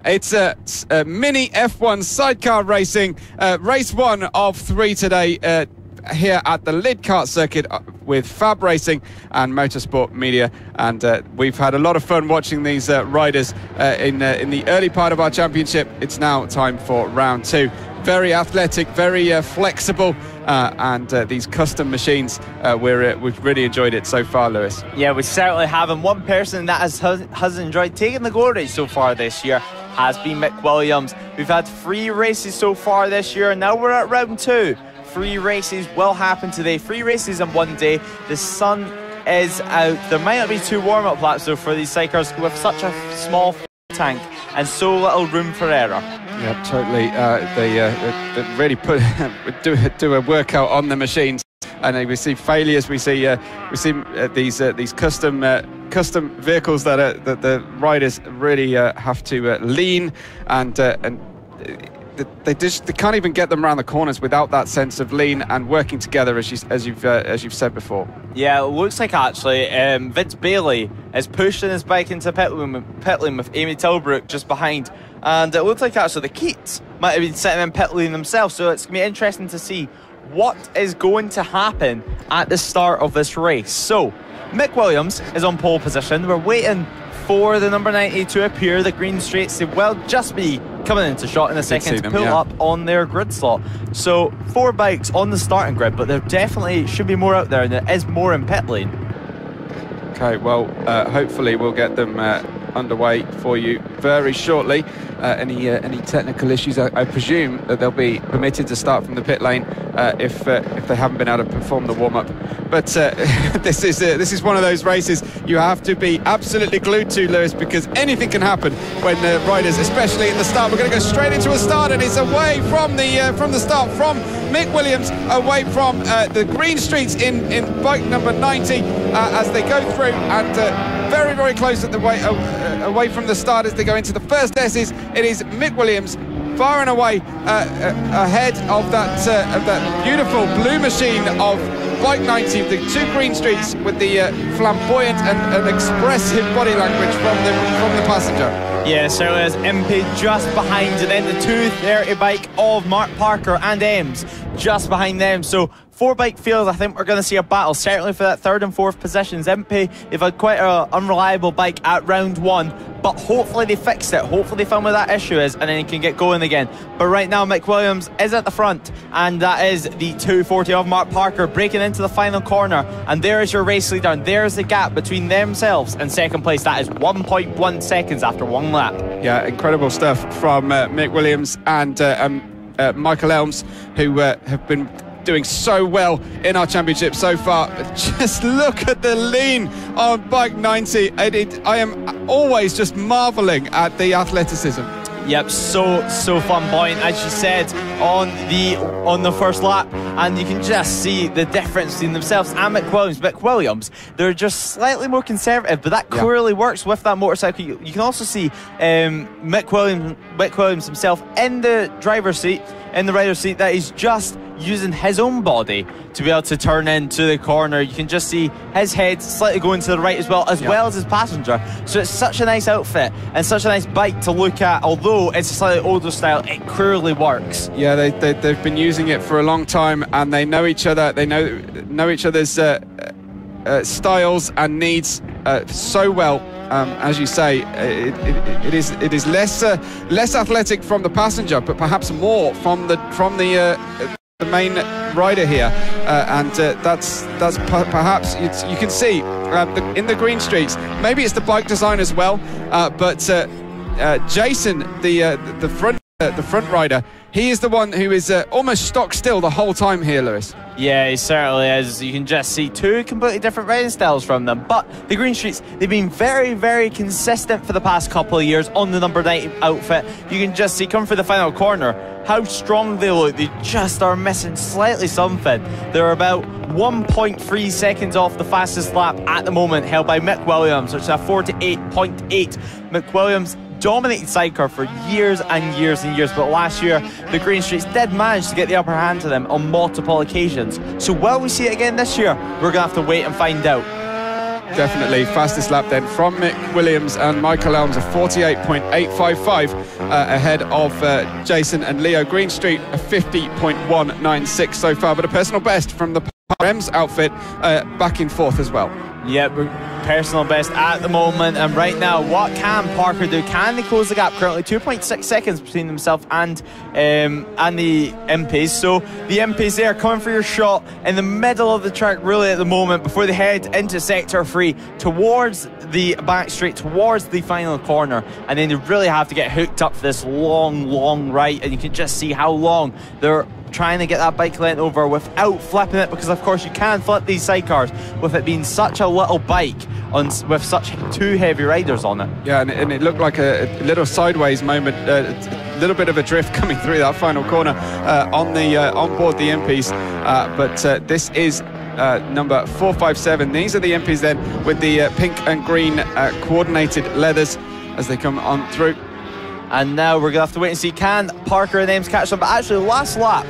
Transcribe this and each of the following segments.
It's a Mini F1 Sidecar Racing, race 1 of 3 today here at the Lydd kart circuit with FAB-Racing and Motorsport Media, and we've had a lot of fun watching these riders in the early part of our championship. It's now time for round 2. Very athletic, very flexible, and these custom machines, we've really enjoyed it so far, Lewis. Yeah, we certainly have, and one person that has enjoyed taking the glory so far this year has been Mick Williams. We've had 3 races so far this year, and now we're at round 2. 3 races will happen today. 3 races in one day. The sun is out. There might not be 2 warm-up laps though for these sidecars with such a small tank and so little room for error. Yeah, totally. They really do a workout on the machines, and we see failures. We see these custom vehicles that the riders really have to lean and they can't even get them around the corners without that sense of lean and working together, as you've said before. Yeah, it looks like actually Vince Bailey is pushing his bike into pit lane with Amy Tilbrook just behind, and it looks like actually the Keats might have been sitting in pit lane themselves. So it's going to be interesting to see what is going to happen at the start of this race. So Mick Williams is on pole position. We're waiting for the number 90 to appear. The green straights, they will just be coming into shot in a second to pull up on their grid slot. So 4 bikes on the starting grid, but there definitely should be more out there, and there is more in pit lane. Okay, well, hopefully we'll get them underway for you very shortly. Any technical issues, I presume that they'll be permitted to start from the pit lane if they haven't been able to perform the warm-up. But this is one of those races you have to be absolutely glued to, Lewis, because anything can happen when the riders, especially in the start. We're going to go straight into a start, and it's away from the start from Mick Williams, away from the green streets in bike number 90 as they go through, and very, very close at the way away from the start as they go into the first S's. It is Mick Williams far and away ahead of that beautiful blue machine of bike 90, the 2 green streets with the flamboyant and expressive body language from the passenger. Yeah, certainly is. MP just behind, and then the 230 bike of Mark Parker and Ems just behind them. So 4 bike fields, I think we're going to see a battle, certainly for that 3rd and 4th positions. MP, they've had quite an unreliable bike at round 1, but hopefully they fixed it. Hopefully they found where that issue is, and then he can get going again. But right now, Mick Williams is at the front, and that is the 240 of Mark Parker breaking into the final corner. And there is your race leader, and there's the gap between themselves and second place. That is 1.1 seconds after 1 lap. Yeah, incredible stuff from Mick Williams and Michael Elms, who have been doing so well in our championship so far. Just look at the lean on bike 90. I am always just marveling at the athleticism. Yep, so flamboyant, as you said, on the first lap, and you can just see the difference between themselves and Mick Williams. Mick Williams, they're just slightly more conservative, but that clearly works with that motorcycle. You can also see Mick Williams himself in the driver's seat, in the rider's seat, that he's just using his own body to be able to turn into the corner. You can just see his head slightly going to the right as well as his passenger. So it's such a nice outfit and such a nice bike to look at. Although it's a slightly older style, it clearly works. Yeah, they've been using it for a long time, and they know each other. They know each other's styles and needs so well. As you say, it is less athletic from the passenger, but perhaps more from the main rider here, and that's perhaps you can see in the green streets. Maybe it's the bike design as well, but Jason, the front rider, he is the one who is almost stock still the whole time here, Lewis. Yeah, he certainly is. You can just see 2 completely different riding styles from them. But the green streets, they've been very, very consistent for the past couple of years on the number 90 outfit. You can just see, come for the final corner, how strong they look. They just are missing slightly something. They're about 1.3 seconds off the fastest lap at the moment, held by Mick Williams, which is a 48.8. Mick Williams dominated sidecar for years and years and years, but last year the green streets did manage to get the upper hand to them on multiple occasions. So will we see it again this year? We're gonna have to wait and find out. definitely. Fastest lap then from Mick Williams and Michael Elms, a 48.855 ahead of Jason and Leo Greenstreet, a 50.196 so far, but a personal best from the Parker-Ems outfit, back in fourth as well. Yep, personal best at the moment. And right now, what can Parker do? Can they close the gap? Currently 2.6 seconds between themselves and the MPs. So the MPs there coming for your shot in the middle of the track really at the moment, before they head into sector 3 towards the back straight, towards the final corner. And then they really have to get hooked up for this long right, and you can just see how long they're trying to get that bike length over without flipping it, because of course you can flip these sidecars with it being such a little bike with such two heavy riders on it. Yeah, and it looked like a little sideways moment, a little bit of a drift coming through that final corner on board the MPs, but this is number 457. These are the MPs then with the pink and green coordinated leathers as they come on through. And now we're going to have to wait and see, can Parker and Ems catch them? But actually, last lap,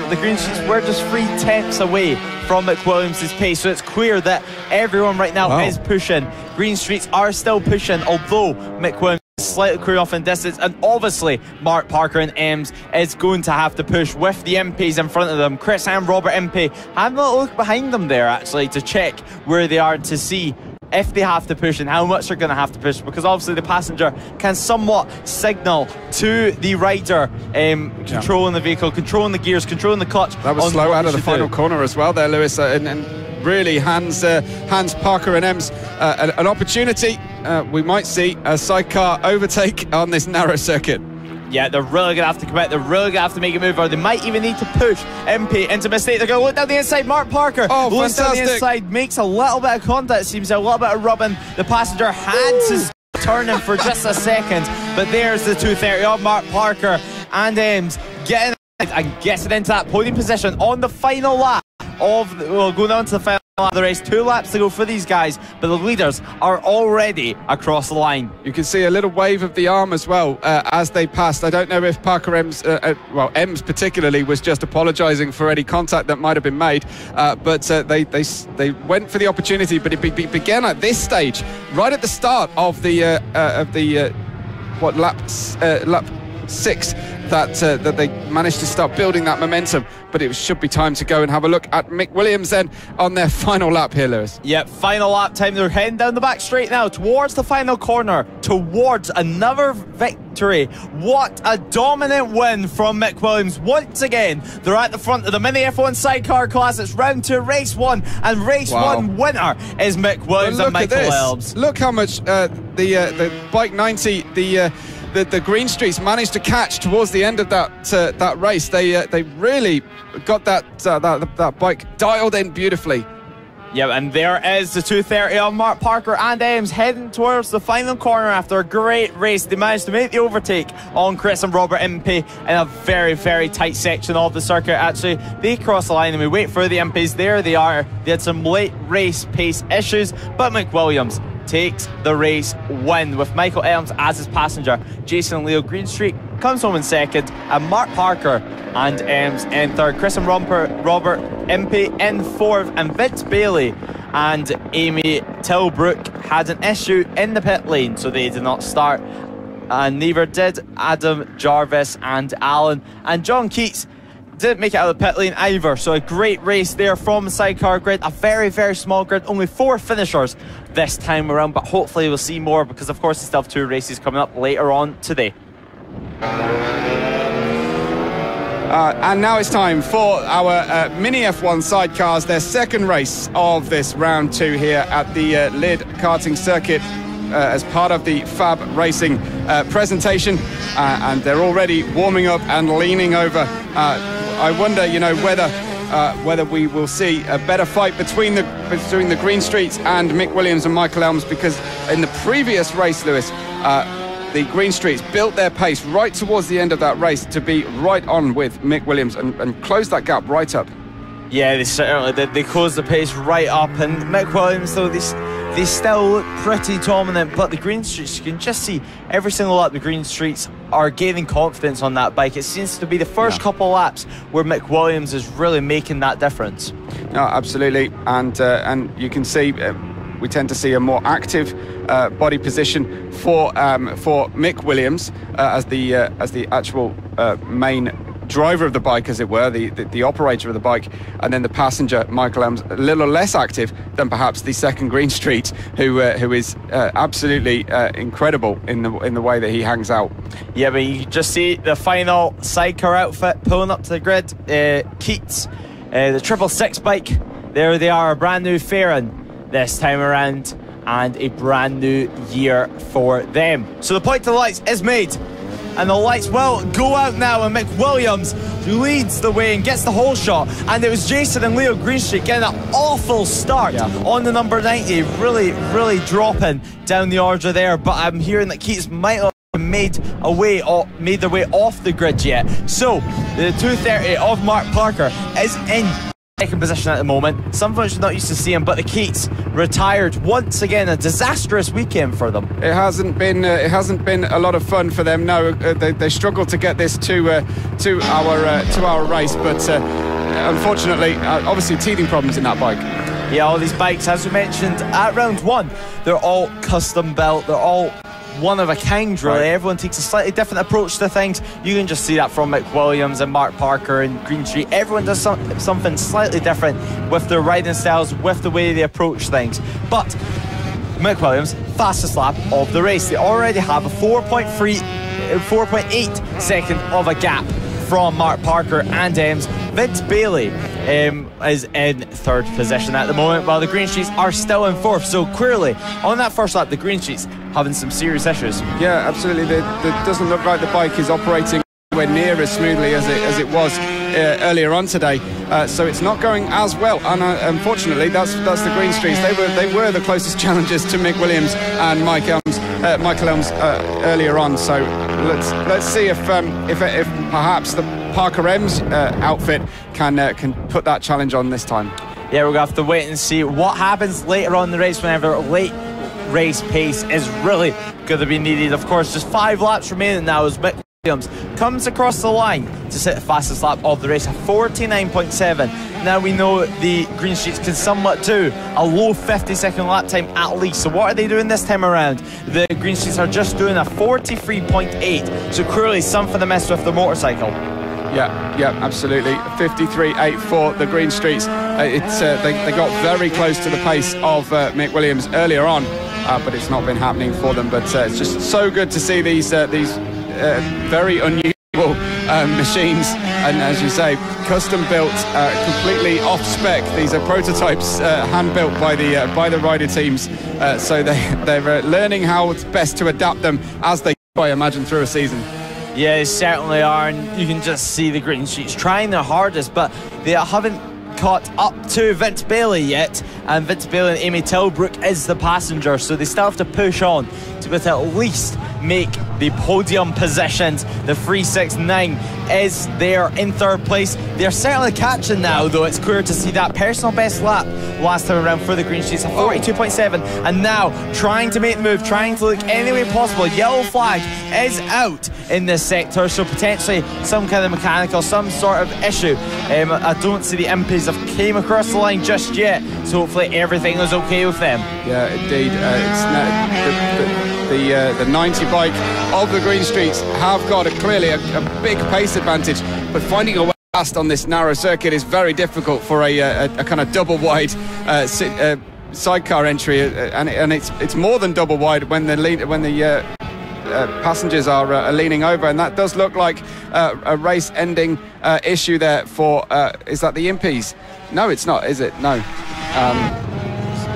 the green sheets were just 3/10 away from McWilliams' pace. So it's clear that everyone right now is pushing. Green streets are still pushing, although McWilliams is slightly clear off in distance. And obviously, Mark Parker and Ems is going to have to push with the MPs in front of them. Chris and Robert MP having a look behind them there, actually, to check where they are, to see if they have to push and how much they're going to have to push, because obviously the passenger can somewhat signal to the rider controlling the vehicle, controlling the gears, controlling the clutch. That was slow out of the final corner as well there, Lewis, and really hands Parker and Ems an opportunity. We might see a sidecar overtake on this narrow circuit. Yeah, they're really going to have to commit. They're really going to have to make a move, or they might even need to push MP into mistake. They're going to look down the inside. Mark Parker looks down the inside, makes a little bit of contact. It seems a little bit of rubbing. The passenger had to turn him for just a second, but there's the 230 of Mark Parker and Ems getting and getting into that podium position on the final lap of going on to the final lap of the race. 2 laps to go for these guys, but the leaders are already across the line. You can see a little wave of the arm as well as they passed. I don't know if Parker Ems, Ems particularly, was just apologising for any contact that might have been made, but they went for the opportunity, but it began at this stage, right at the start of the lap 6, that they managed to start building that momentum. But it should be time to go and have a look at Mick Williams then on their final lap here, Lewis. Yep, final lap time. They're heading down the back straight now towards the final corner, towards another victory. What a dominant win from Mick Williams. Once again, they're at the front of the Mini F1 Sidecar class. It's round 2, race 1, and race 1 winner is Mick Williams and Michael Elms. Look how much the Bike 90, the green streets managed to catch towards the end of that race. They really got that bike dialed in beautifully. Yeah, and there is the 230 of Mark Parker and Ems heading towards the final corner after a great race. They managed to make the overtake on Chris and Robert MP in a very, very tight section of the circuit. Actually, they cross the line and we wait for the MPs. There they are. They had some late race pace issues, but McWilliams takes the race win with Michael Elms as his passenger. Jason and Leo Greenstreet comes home in second, and Mark Parker and Ems in third. Chris and Robert MP in fourth, and Vince Bailey and Amy Tilbrook had an issue in the pit lane, so they did not start, and neither did Adam Jarvis and Alan, and John Keats didn't make it out of the pit lane either. So a great race there from the sidecar grid, a very, very small grid, only 4 finishers this time around, but hopefully we'll see more, because of course they still have 2 races coming up later on today. And now it's time for our Mini F1 Sidecars, their second race of this round 2 here at the Lydd karting circuit, as part of the FAB-Racing presentation, and they're already warming up and leaning over. I wonder, whether we will see a better fight between the green streets and Mick Williams and Michael Elms, because in the previous race, Lewis, the green streets built their pace right towards the end of that race to be right on with Mick Williams and close that gap right up. Yeah, they certainly did. They closed the pace right up, and Mick Williams, though, they still look pretty dominant, but the green streets, you can just see every single lap the green streets are gaining confidence on that bike. It seems to be the first couple laps where Mick Williams is really making that difference. No, absolutely, and you can see we tend to see a more active body position for Mick Williams as the actual main driver of the bike, as it were, the operator of the bike, and then the passenger, Michael Elms, a little less active than perhaps the second Green Street, who is absolutely incredible in the way that he hangs out. Yeah, but you just see the final sidecar outfit pulling up to the grid. Keats, the 666 bike, there they are, a brand new fairing this time around, and a brand new year for them. So the point to the lights is made, and the lights will go out now, and Mick Williams leads the way and gets the whole shot. And it was Jason and Leo Greenstreet getting an awful start on the number 90, really dropping down the order there. But I'm hearing that Keats might have made their way off the grid yet. So the 230 of Mark Parker is in second position at the moment. Some folks are not used to seeing, but the Keats retired once again. A disastrous weekend for them. It hasn't been a lot of fun for them. No, they struggled to get this to our race, but unfortunately, obviously teething problems in that bike. Yeah, all these bikes, as we mentioned at round one, they're all custom built. They're all one of a kind, really. Right. Everyone takes a slightly different approach to things. You can just see that from Mick Williams and Mark Parker and Greenstreet. Everyone does something slightly different with their riding styles, with the way they approach things. But Mick Williams, fastest lap of the race. They already have a 4.8 second of a gap from Mark Parker and Ems. Vince Bailey is in third position at the moment, while the Greenstreets are still in fourth. So clearly, on that first lap, the Greenstreets having some serious issues. Yeah, absolutely. It doesn't look like the bike is operating anywhere near as smoothly as it was earlier on today. So it's not going as well, and unfortunately, that's the Greenstreets. They were the closest challengers to Mick Williams and Michael Elms earlier on. So let's see if perhaps the Parker Ems outfit can put that challenge on this time. Yeah, we're gonna have to wait and see what happens later on in the race, whenever late race pace is really going to be needed. Of course, just 5 laps remaining now as Mick Williams comes across the line to set the fastest lap of the race, a 49.7. Now we know the Greenstreets can somewhat do a low 50-second lap time at least. So what are they doing this time around? The Greenstreets are just doing a 43.8. So clearly something amiss with the motorcycle. Yeah, absolutely. 53.84, the Greenstreets. They got very close to the pace of Mick Williams earlier on, but it's not been happening for them. But it's just so good to see these very unusual machines, and as you say, custom built, completely off spec. These are prototypes hand built by the rider teams, so they're learning how it's best to adapt them as they go, I imagine, through a season. Yeah, they certainly are, and you can just see the Greenstreets trying their hardest, but they haven't caught up to Vince Bailey yet, and Vince Bailey and Amy Tilbrook is the passenger, so they still have to push on to at least make the podium positions. The 369 is there in third place. They're certainly catching now, though. It's clear to see that personal best lap last time around for the Greenstreets, a 42.7, and now trying to make the move, trying to look any way possible. Yellow flag is out in this sector, so potentially some kind of mechanical, some sort of issue. I don't see the MPs have came across the line just yet, so hopefully everything is okay with them. Yeah, indeed. The 90 bike of the Greenstreets have got clearly a big pace advantage, but finding a way past on this narrow circuit is very difficult for a kind of double wide sidecar entry, and it's more than double wide when the passengers are leaning over, and that does look like a race ending issue there for is that the Impies? No, it's not, is it? No.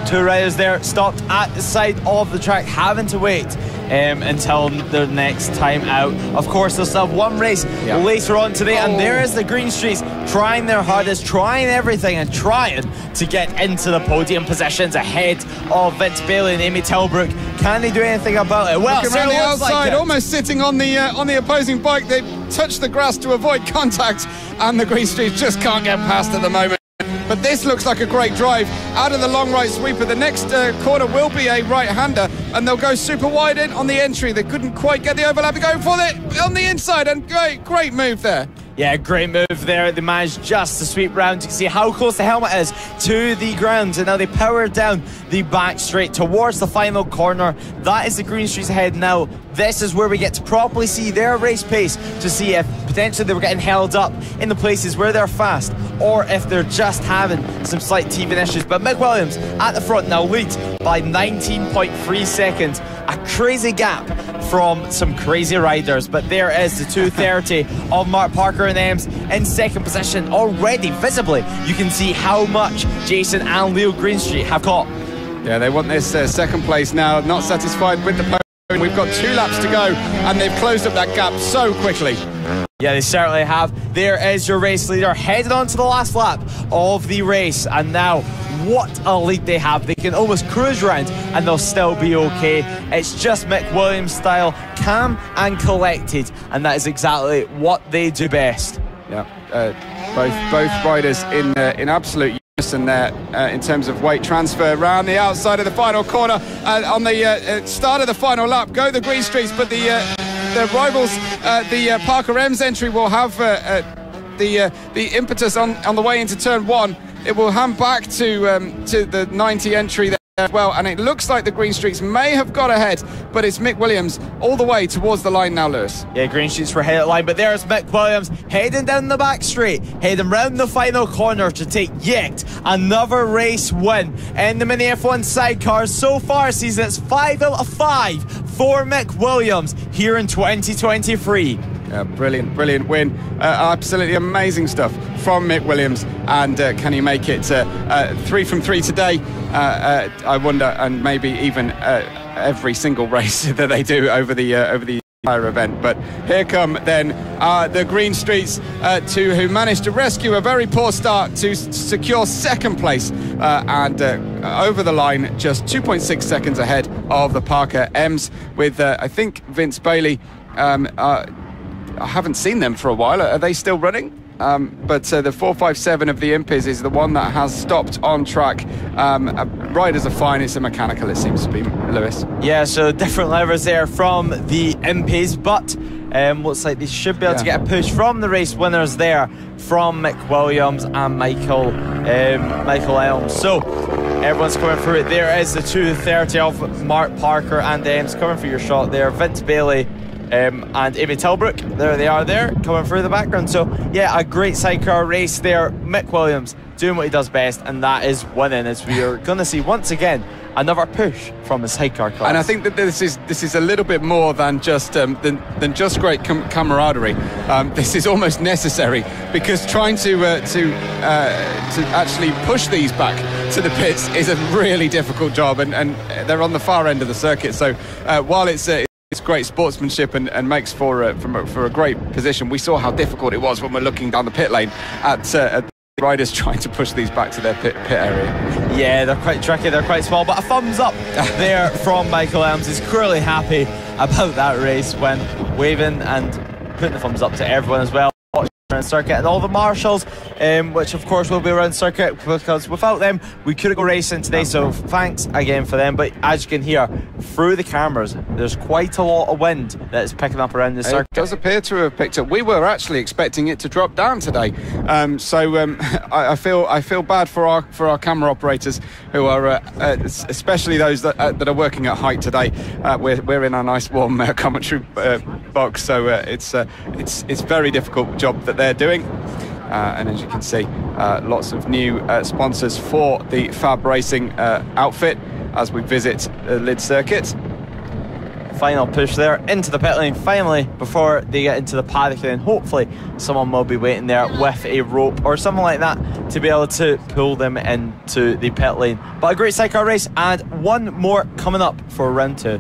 Two riders there stopped at the side of the track, having to wait until their next time out. Of course, they'll still have one race later on today, and there is the Greenstreets trying their hardest, trying everything, and trying to get into the podium positions ahead of Vince Bailey and Amy Tilbrook. Can they do anything about it? Well, looking around the outside, almost sitting on the opposing bike. They touch the grass to avoid contact, and the Greenstreets just can't get past at the moment. But this looks like a great drive out of the long right sweeper. The next corner will be a right-hander, and they'll go super wide in on the entry. They couldn't quite get the overlap going for it on the inside, and great move there. Yeah, great move there. They managed just to sweep round. You can see how close the helmet is to the ground. And now they power down the back straight towards the final corner. That is the green streets ahead now. This is where we get to properly see their race pace to see if potentially they were getting held up in the places where they're fast or if they're just having some slight teething issues. But Mick Williams at the front now leads by 19.3 seconds. A crazy gap from some crazy riders, but there is the 2:30 of Mark Parker and Ems in second position already. Visibly, you can see how much Jason and Leo Greenstreet have got. Yeah, they want this second place now. Not satisfied with the podium. We've got 2 laps to go, and they've closed up that gap so quickly. Yeah, they certainly have. There is your race leader headed on to the last lap of the race, and now what a lead they have. They can almost cruise around and they'll still be okay. It's just Mick Williams style, calm and collected, and that is exactly what they do best. Yeah, both riders in absolute unison there in terms of weight transfer around the outside of the final corner. On the start of the final lap, go the green streets, but the rivals, the Parker Ems entry will have the impetus on the way into turn 1. It will hand back to the 90 entry there as well, and it looks like the green streaks may have got ahead, but it's Mick Williams all the way towards the line now, Lewis. Yeah, green streaks were ahead of the line, but there's Mick Williams heading down the back straight, heading round the final corner to take yet another race win in the Mini F1 Sidecar. So far season, it's 5 out of 5 for Mick Williams here in 2023. Yeah, brilliant win. Absolutely amazing stuff from Mick Williams. And can he make it 3 from 3 today? I wonder, and maybe even every single race that they do over the entire event. But here come then the green streets who managed to rescue a very poor start to secure second place and over the line just 2.6 seconds ahead of the Parker Ems with I think Vince Bailey. I haven't seen them for a while. Are they still running? But the 457 of the Impies is the one that has stopped on track. Riders are fine. It's a mechanical, it seems to be, Lewis. Yeah, so different levers there from the Impies, but looks like they should be able to get a push from the race winners there from Mick Williams and Michael Elms. So everyone's coming through it. There is the 2:30 of Mark Parker and Ems coming for your shot there. Vince Bailey and Amy Tilbrook, there they are there, coming through the background. So yeah, a great sidecar race there. Mick Williams doing what he does best, and that is winning, as we are going to see once again another push from the sidecar class. And I think that this is a little bit more than just great camaraderie. This is almost necessary, because trying to actually push these back to the pits is a really difficult job, and they're on the far end of the circuit. So while it's great sportsmanship and makes for a great position, we saw how difficult it was when we're looking down the pit lane at riders trying to push these back to their pit area. Yeah, they're quite tricky, they're quite small, but a thumbs up there from Michael Elms. He's clearly happy about that race when waving and putting the thumbs up to everyone as well around circuit, and all the marshals, which of course will be around circuit, because without them we couldn't go racing today. So thanks again for them. But as you can hear through the cameras, there's quite a lot of wind that is picking up around the circuit. It does appear to have picked up. We were actually expecting it to drop down today, I feel bad for our camera operators who are especially those that are working at height today. We're in our nice warm commentary box, so it's very difficult job that they're doing. And as you can see, lots of new sponsors for the FAB-Racing outfit as we visit the Lydd circuit. Final push there into the pit lane finally before they get into the paddock, and hopefully someone will be waiting there with a rope or something like that to be able to pull them into the pit lane. But a great sidecar race, and one more coming up for round 2.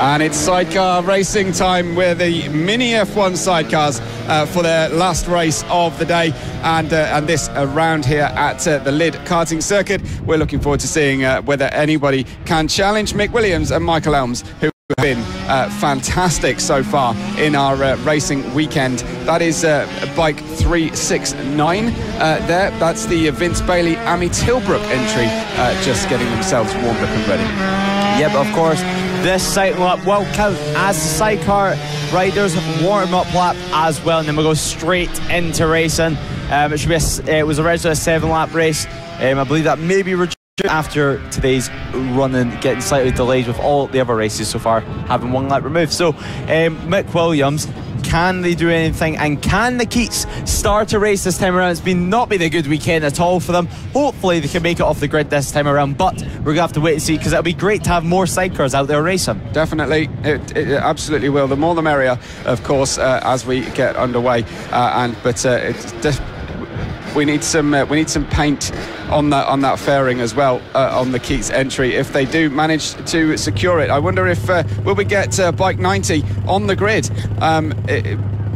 And it's sidecar racing time with the Mini F1 Sidecars for their last race of the day, and this around here at the Lydd karting circuit. We're looking forward to seeing whether anybody can challenge Mick Williams and Michael Elms, who have been fantastic so far in our racing weekend. That is bike 369 there. That's the Vince Bailey, Amy Tilbrook entry, just getting themselves warmed up and ready. Yeah, but of course this cycle up will count as the sidecar riders warm-up lap as well, and then we'll go straight into racing. It was originally a 7-lap race. I believe that may be reduced after today's running getting slightly delayed with all the other races so far having 1 lap removed. So Mick Williams, can they do anything, and can the Keats start a race this time around? It's not been a good weekend at all for them. Hopefully they can make it off the grid this time around, but we're going to have to wait and see, because it'll be great to have more sidecars out there racing. Definitely, it absolutely will. The more the merrier, of course, as we get underway. We need some paint on that fairing as well on the Keats entry, if they do manage to secure it. I wonder if will we get Bike 90 on the grid?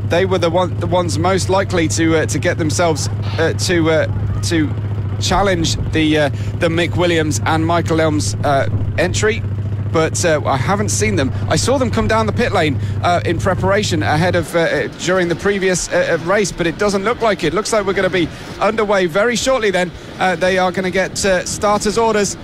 They were the ones most likely to get themselves to challenge the Mick Williams and Michael Elms entry. But I haven't seen them. I saw them come down the pit lane in preparation ahead of during the previous race, but it doesn't look like it. Looks like we're going to be underway very shortly then. They are going to get starters orders.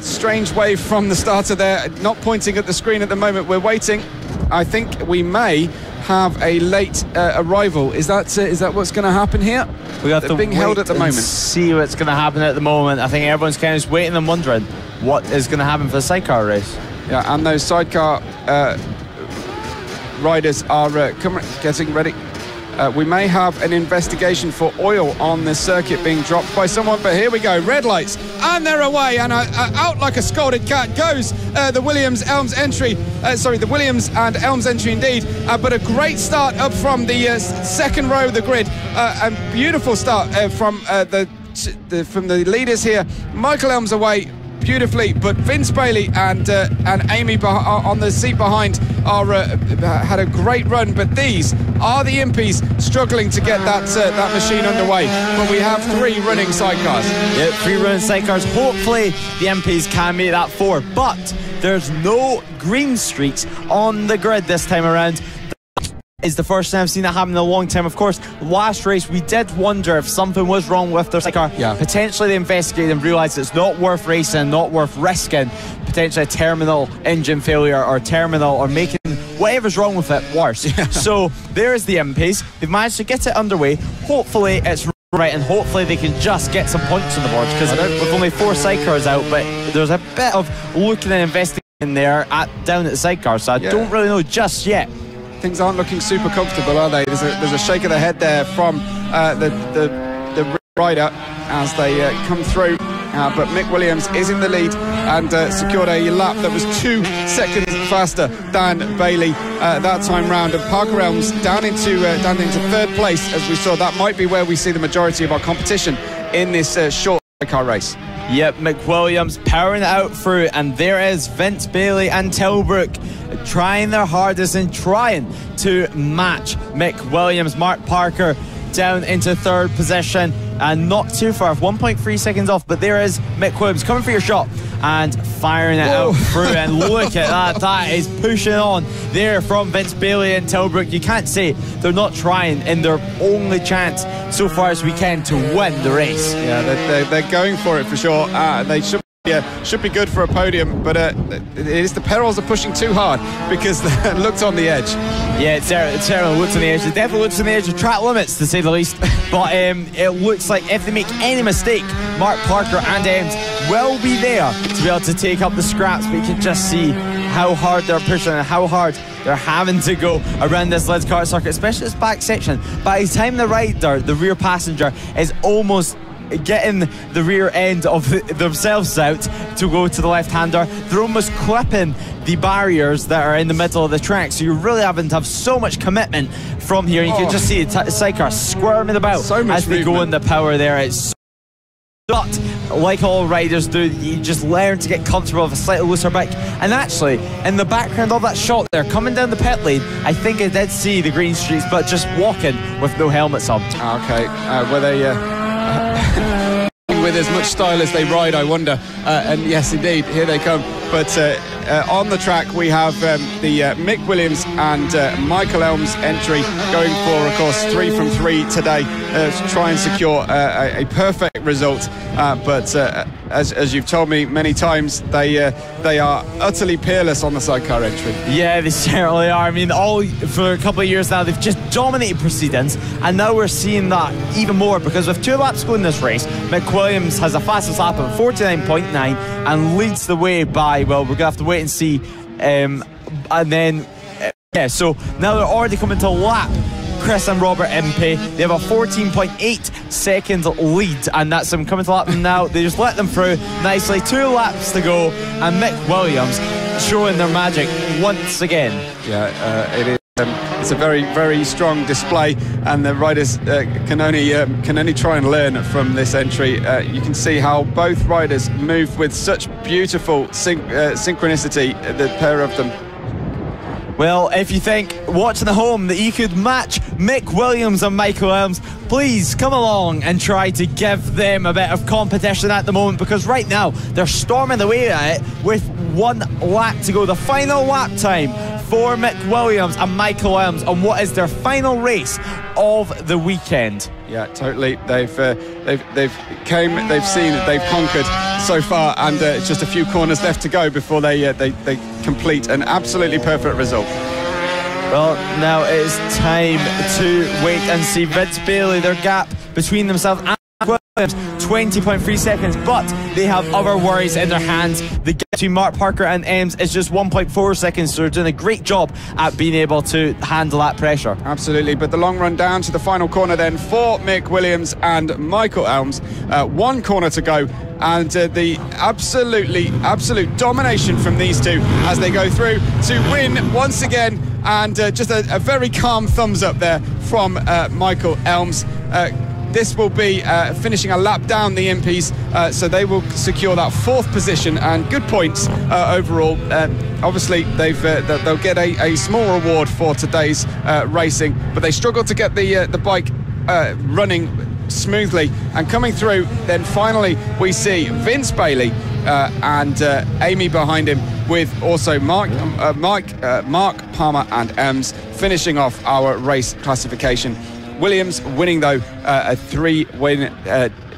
Strange wave from the starter there, not pointing at the screen at the moment. We're waiting. I think we may have a late arrival. Is that what's going to happen here? We have to being held at the moment. See what's going to happen at the moment. I think everyone's kind of just waiting and wondering what is going to happen for the sidecar race. Yeah, and those sidecar riders are getting ready. We may have an investigation for oil on the circuit being dropped by someone, but here we go, red lights, and they're away, and out like a scolded cat goes the Williams-Elms entry. The Williams and Elms entry indeed, but a great start up from the second row of the grid, and beautiful start from the leaders here. Michael Elms away beautifully, but Vince Bailey and Amy on the seat behind had a great run, but these are the Impies struggling to get that machine underway. But we have 3 running sidecars. Yeah, 3 running sidecars. Hopefully the Impies can make that 4, but there's no green streaks on the grid this time around. Is the first time I've seen that happen in a long time. Of course, last race we did wonder if something was wrong with their sidecar. Yeah. Potentially they investigated and realised it's not worth racing, not worth risking potentially a terminal engine failure or making whatever's wrong with it worse. Yeah. So there's the Impies. They've managed to get it underway. Hopefully it's right, and hopefully they can just get some points on the board, because with only 4 sidecars out, but there's a bit of looking and investigating there down at the sidecar, so I don't really know just yet. Things aren't looking super comfortable, are they? There's a shake of the head there from the rider as they come through. But Mick Williams is in the lead and secured a lap that was 2 seconds faster than Bailey that time round. And Parker Elms down into 3rd place, as we saw. That might be where we see the majority of our competition in this short car race. Yep, Mick Williams powering it out through, and there is Vince Bailey and Tilbrook trying their hardest and trying to match Mick Williams. Mark Parker down into 3rd position and not too far, 1.3 seconds off, but there is Mick Williams coming for your shot and firing it out through, and look at that is pushing on there from Vince Bailey and Tilbrook. You can't say they're not trying in their only chance so far as we can to win the race. Yeah, they're going for it for sure. They should be good for a podium, but it is the perils of pushing too hard, because they looked on the edge. Yeah, it certainly looks on the edge. It definitely looks on the edge of track limits, to say the least. But it looks like if they make any mistake, Mark Parker and Ems will be there to be able to take up the scraps. But you can just see how hard they're pushing and how hard they're having to go around this Lydd kart circuit, especially this back section. By the time the rider, the rear passenger, is almost getting the rear end of themselves out to go to the left-hander, they're almost clipping the barriers that are in the middle of the track, so you're really having to have so much commitment from here. You can just see the sidecar squirming about as they go in the power there. It's but like all riders do, you just learn to get comfortable with a slightly looser bike. And actually, in the background of that shot there, coming down the pit lane, I think I did see the green streaks, but just walking with no helmets on. Okay, were they with as much style as they ride, I wonder. And yes, indeed, here they come. But on the track, we have the Mick Williams and Michael Elms entry going for, of course, 3 from 3 today to try and secure a perfect result. But as you've told me many times, they are utterly peerless on the sidecar entry. Yeah, they certainly are. I mean, for a couple of years now, they've just dominated proceedings, and now we're seeing that even more, because with 2 laps going in this race, Mick Williams has the fastest lap of 49.9 and leads the way by, well, we're going to have to wait and see. And then, so now they're already coming to lap Chris and Robert Impey. They have a 14.8 second lead, and that's them coming to lap them now. They just let them through nicely. 2 laps to go, and Mick Williams showing their magic once again. Yeah, it is. It's a very, very strong display, and the riders can only try and learn from this entry. You can see how both riders move with such beautiful synchronicity, the pair of them. Well, if you think, watching at home, that you could match Mick Williams and Michael Elms, please come along and try to give them a bit of competition at the moment, because right now they're storming away at it with 1 lap to go. The final lap time for Mick Williams and Michael Elms on what is their final race of the weekend. Yeah, totally. They've conquered so far, and it's just a few corners left to go before they complete an absolutely perfect result. Well, now it is time to wait and see. Vince Bailey, their gap between themselves and Williams, 20.3 seconds, but they have other worries in their hands. The gap between Mark Parker and Ems is just 1.4 seconds, so they're doing a great job at being able to handle that pressure. Absolutely, but the long run down to the final corner then for Mick Williams and Michael Elms. 1 corner to go, and the absolute domination from these two as they go through to win once again, and just a very calm thumbs up there from Michael Elms. This will be finishing a lap down the Impies, so they will secure that 4th position and good points overall. Obviously, they'll get a small reward for today's racing, but they struggled to get the bike running smoothly and coming through. Then finally, we see Vince Bailey and Amy behind him, with also Mark Palmer and Ems finishing off our race classification. Williams winning, though, a 3-win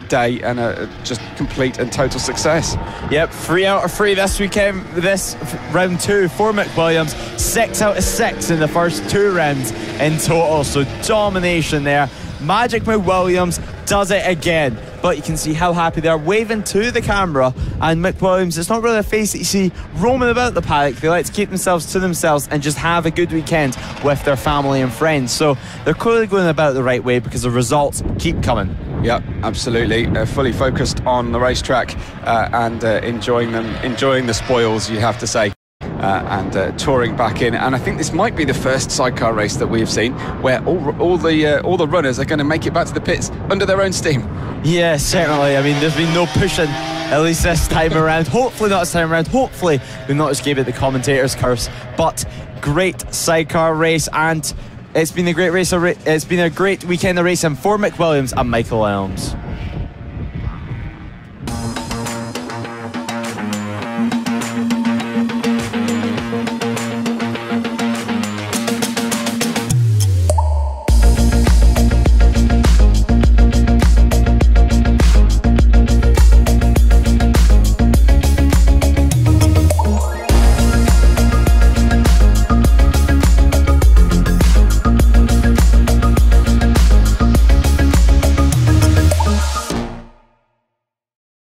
day and a just complete and total success. Yep, 3 out of 3 this weekend, this round 2 for Mick Williams. 6 out of 6 in the first 2 rounds in total, so domination there. Magic Mick Williams does it again, but you can see how happy they are, waving to the camera. And Mick Williams, it's not really a face that you see roaming about the paddock. They like to keep themselves to themselves and just have a good weekend with their family and friends. So they're clearly going about the right way, because the results keep coming. Yep, absolutely. Fully focused on the racetrack and enjoying the spoils, you have to say. And touring back in, and I think this might be the first sidecar race that we have seen where all the runners are going to make it back to the pits under their own steam. Yeah, certainly. I mean, there's been no pushing, at least this time around. Hopefully not this time around. Hopefully we've not just gave it the commentator's curse. But great sidecar race, and it's been a great race. It's been a great weekend of racing for Mick Williams and Michael Elms.